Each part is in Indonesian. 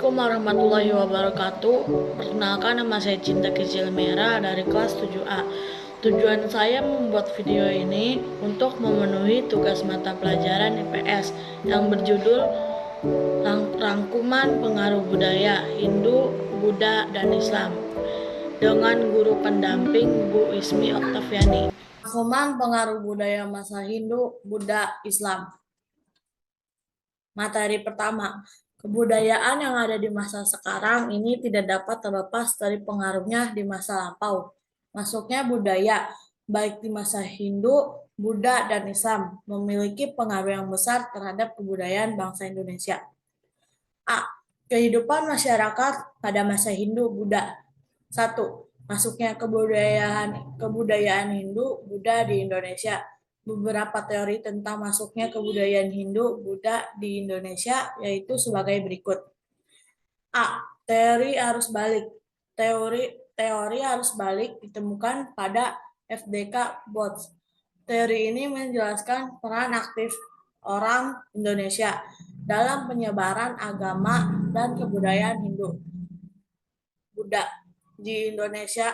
Assalamualaikum warahmatullahi wabarakatuh. Perkenalkan, nama saya Cinta Kecil Merah dari kelas 7A. Tujuan saya membuat video ini untuk memenuhi tugas mata pelajaran IPS yang berjudul Rangkuman Pengaruh Budaya Hindu, Buddha, dan Islam dengan guru pendamping Bu Ismi Oktaviani. Rangkuman Pengaruh Budaya Masa Hindu, Buddha, Islam. Materi pertama, kebudayaan yang ada di masa sekarang ini tidak dapat terlepas dari pengaruhnya di masa lampau. Masuknya budaya, baik di masa Hindu, Buddha, dan Islam, memiliki pengaruh yang besar terhadap kebudayaan bangsa Indonesia. A. Kehidupan masyarakat pada masa Hindu, Buddha. 1. Masuknya kebudayaan Hindu, Buddha di Indonesia. Beberapa teori tentang masuknya kebudayaan Hindu, Buddha di Indonesia yaitu sebagai berikut. A. Teori arus balik. Teori arus balik ditemukan pada FDK Bots. Teori ini menjelaskan peran aktif orang Indonesia dalam penyebaran agama dan kebudayaan Hindu, Buddha di Indonesia.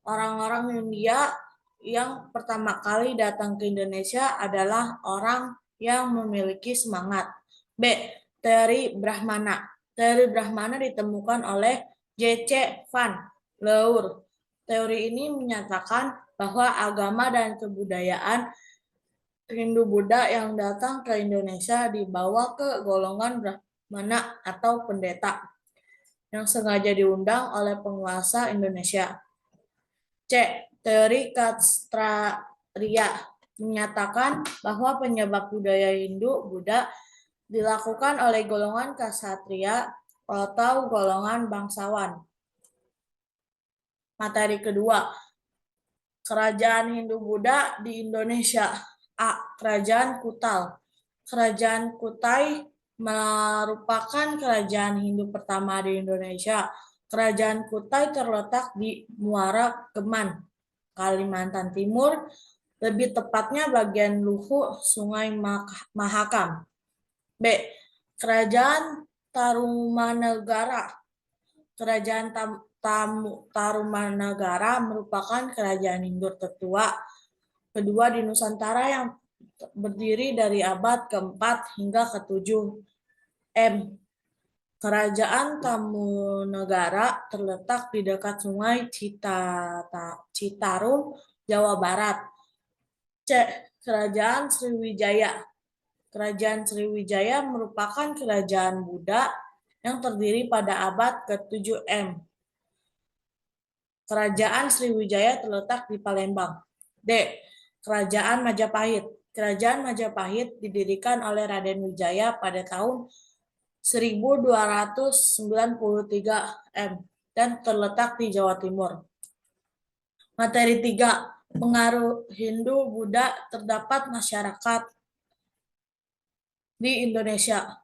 Orang-orang India yang pertama kali datang ke Indonesia adalah orang yang memiliki semangat. B. Teori Brahmana. Teori Brahmana ditemukan oleh J.C. Van Leur. Teori ini menyatakan bahwa agama dan kebudayaan Hindu-Buddha yang datang ke Indonesia dibawa ke golongan Brahmana atau pendeta yang sengaja diundang oleh penguasa Indonesia. C. Teori Kshatriya menyatakan bahwa penyebab budaya Hindu-Buddha dilakukan oleh golongan Kshatriya atau golongan bangsawan. Materi kedua, Kerajaan Hindu-Buddha di Indonesia. A. Kerajaan Kutal. Kerajaan Kutai merupakan kerajaan Hindu pertama di Indonesia. Kerajaan Kutai terletak di Muara Keman, Kalimantan Timur, lebih tepatnya bagian Luhu Sungai Mahakam. B. Kerajaan Tarumanegara. Kerajaan Tarumanegara merupakan kerajaan Hindu tertua kedua di Nusantara yang berdiri dari abad ke-4 hingga ke-7. M. Kerajaan Tarumanegara terletak di dekat Sungai Citarum, Jawa Barat. C. Kerajaan Sriwijaya. Kerajaan Sriwijaya merupakan kerajaan Buddha yang terdiri pada abad ke-7 M. Kerajaan Sriwijaya terletak di Palembang. D. Kerajaan Majapahit. Kerajaan Majapahit didirikan oleh Raden Wijaya pada tahun 1293 M dan terletak di Jawa Timur. Materi 3. Pengaruh Hindu-Buddha terdapat masyarakat di Indonesia.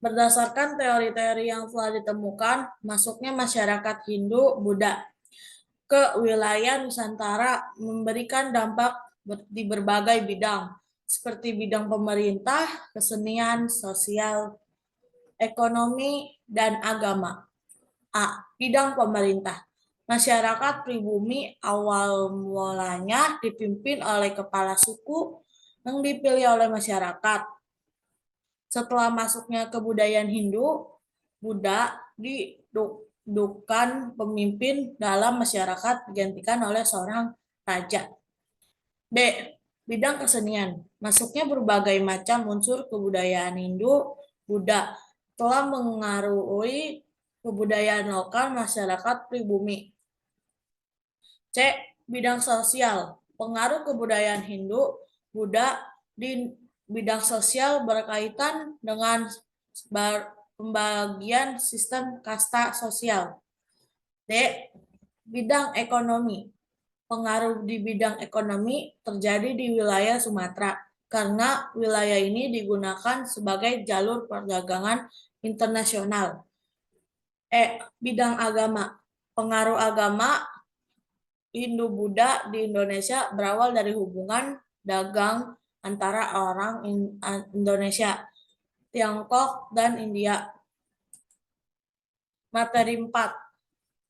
Berdasarkan teori-teori yang telah ditemukan, masuknya masyarakat Hindu-Buddha ke wilayah Nusantara memberikan dampak di berbagai bidang, seperti bidang pemerintah, kesenian, sosial, ekonomi, dan agama. A. Bidang pemerintah. Masyarakat pribumi awal mulanya dipimpin oleh kepala suku yang dipilih oleh masyarakat. Setelah masuknya kebudayaan Hindu, Buddha didudukan pemimpin dalam masyarakat digantikan oleh seorang raja. B. Bidang kesenian. Masuknya berbagai macam unsur kebudayaan Hindu, Buddha telah mengaruhi kebudayaan lokal masyarakat pribumi. C. Bidang sosial. Pengaruh kebudayaan Hindu, Buddha di bidang sosial berkaitan dengan pembagian sistem kasta sosial. D. Bidang ekonomi. Pengaruh di bidang ekonomi terjadi di wilayah Sumatera karena wilayah ini digunakan sebagai jalur perdagangan internasional. E. Bidang agama. Pengaruh agama Hindu-Buddha di Indonesia berawal dari hubungan dagang antara orang Indonesia, Tiongkok, dan India. Materi 4.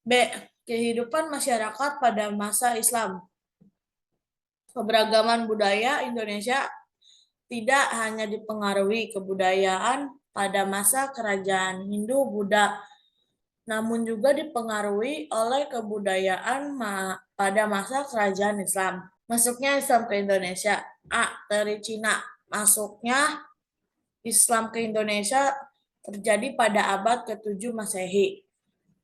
B. Kehidupan masyarakat pada masa Islam. Keberagaman budaya Indonesia tidak hanya dipengaruhi kebudayaan pada masa kerajaan Hindu-Buddha, namun juga dipengaruhi oleh kebudayaan pada masa kerajaan Islam. Masuknya Islam ke Indonesia. A. Dari Cina. Masuknya Islam ke Indonesia terjadi pada abad ke-7 Masehi.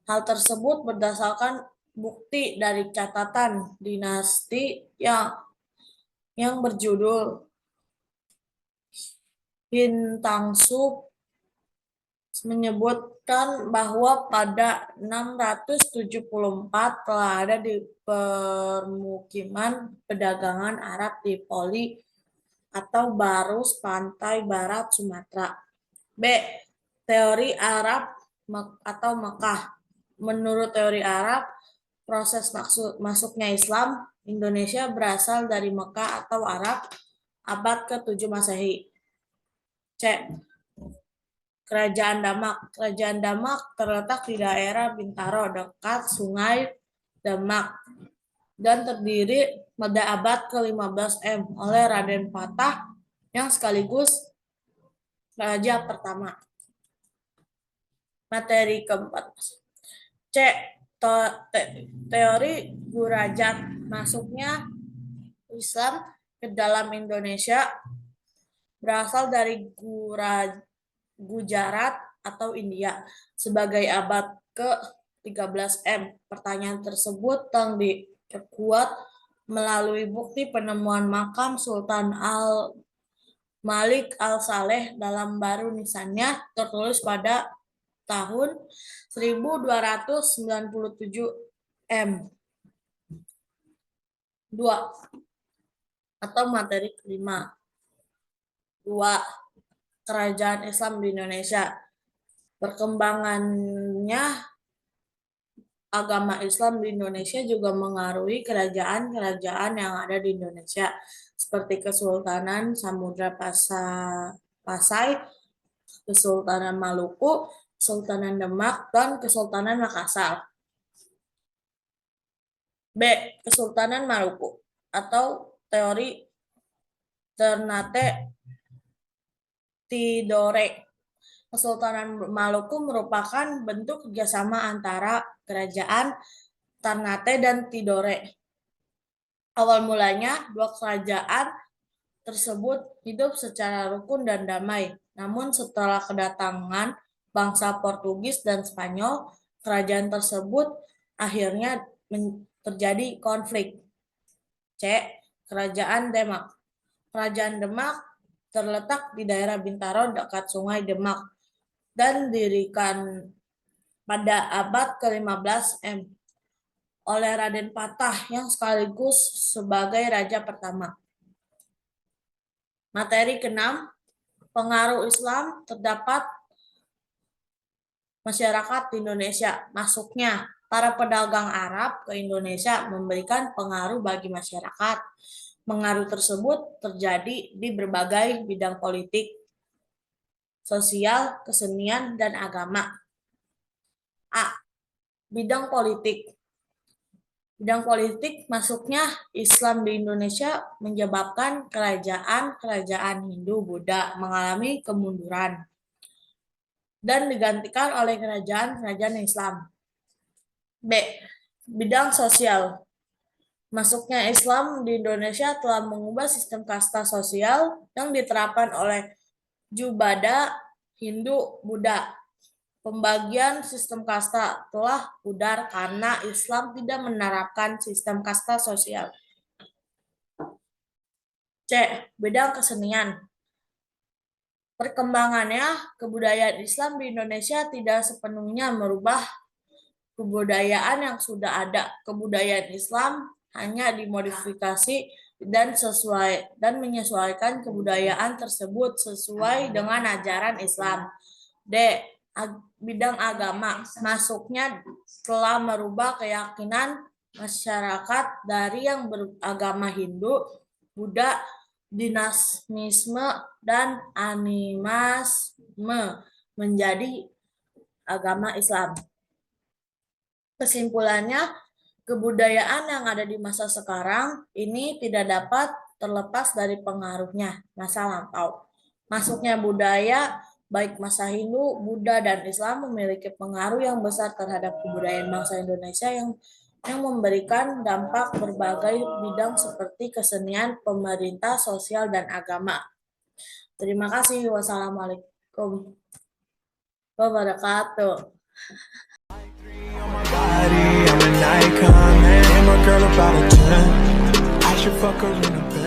Hal tersebut berdasarkan bukti dari catatan dinasti yang berjudul Hintangsu menyebutkan bahwa pada 674 telah ada di permukiman perdagangan Arab di Poli atau Barus, pantai barat Sumatera. B. Teori Arab atau Mekah. Menurut teori Arab, proses masuknya Islam Indonesia berasal dari Mekah atau Arab abad ke-7 Masehi. C. Kerajaan Demak. Kerajaan Demak terletak di daerah Bintaro dekat Sungai Demak dan terdiri pada abad ke-15 M oleh Raden Patah yang sekaligus raja pertama. Materi keempat. C. Teori Gurajat. Masuknya Islam ke dalam Indonesia berasal dari Gujarat atau India sebagai abad ke-13 M. Pertanyaan tersebut telah diperkuat melalui bukti penemuan makam Sultan Al-Malik Al-Saleh dalam baru nisannya tertulis pada tahun 1297 M. 2. Atau materi kelima. 2. Kerajaan Islam di Indonesia. Perkembangannya agama Islam di Indonesia juga mengaruhi kerajaan-kerajaan yang ada di Indonesia, seperti Kesultanan Samudra Pasai, Kesultanan Maluku, Kesultanan Demak, dan Kesultanan Makassar. B. Kesultanan Maluku atau teori Ternate Tidore. Kesultanan Maluku merupakan bentuk kerjasama antara kerajaan Ternate dan Tidore. Awal mulanya, dua kerajaan tersebut hidup secara rukun dan damai. Namun setelah kedatangan bangsa Portugis dan Spanyol, kerajaan tersebut akhirnya terjadi konflik. C. Kerajaan Demak. Kerajaan Demak terletak di daerah Bintaro dekat Sungai Demak dan didirikan pada abad ke-15 M oleh Raden Patah yang sekaligus sebagai raja pertama. Materi ke-6, pengaruh Islam terdapat masyarakat di Indonesia. Masuknya para pedagang Arab ke Indonesia memberikan pengaruh bagi masyarakat. Pengaruh tersebut terjadi di berbagai bidang politik, sosial, kesenian, dan agama. A. Bidang politik. Bidang politik masuknya Islam di Indonesia menyebabkan kerajaan-kerajaan Hindu-Buddha mengalami kemunduran dan digantikan oleh kerajaan-kerajaan Islam. B. Bidang sosial. Masuknya Islam di Indonesia telah mengubah sistem kasta sosial yang diterapkan oleh Jubada Hindu-Buddha. Pembagian sistem kasta telah pudar karena Islam tidak menerapkan sistem kasta sosial. C. Bidang kesenian. Perkembangannya kebudayaan Islam di Indonesia tidak sepenuhnya merubah kebudayaan yang sudah ada. Kebudayaan Islam hanya dimodifikasi dan menyesuaikan kebudayaan tersebut sesuai dengan ajaran Islam. D. Bidang agama. Masuknya telah merubah keyakinan masyarakat dari yang beragama Hindu, Buddha, dinamisme, dan animisme menjadi agama Islam. Kesimpulannya, kebudayaan yang ada di masa sekarang ini tidak dapat terlepas dari pengaruhnya masa lampau. Masuknya budaya, baik masa Hindu, Buddha, dan Islam memiliki pengaruh yang besar terhadap kebudayaan bangsa Indonesia yang memberikan dampak berbagai bidang seperti kesenian, pemerintah, sosial, dan agama. Terima kasih. Wassalamualaikum wabarakatuh. I'm an icon, man. I'm a girl about a 10. I should fuck her in a bed.